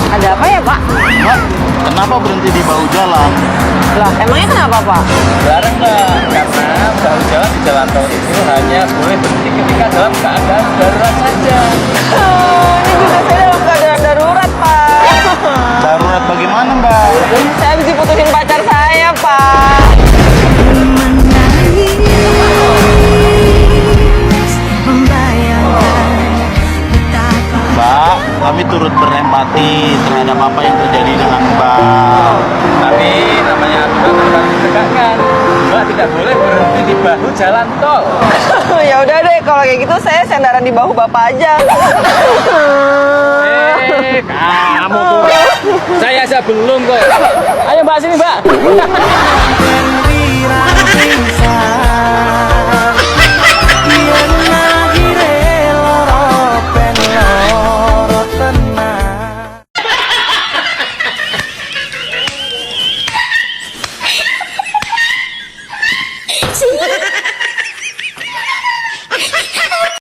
Ada apa ya, Pak? Mbak, kenapa berhenti di bahu jalan? Lah, emangnya kenapa, Pak? Larang Mbak, karena bahu jalan di jalan tol itu hanya boleh berhenti ketika dalam keadaan darurat saja. Ini juga saya dalam keadaan darurat, Pak. Darurat bagaimana, Mbak? Saya habis diputusin pacar saya, Pak. Mbak, kami turut berempati terhadap apa yang terjadi dengan Mbak. Tapi namanya aturan harus ditegakkan. Mbak tidak boleh berhenti di bahu jalan tol. Ya udah deh, kalau kayak gitu saya sendaran di bahu Bapak aja. Kamu tuh. Saya belum kok. Ayo Mbak sini Mbak.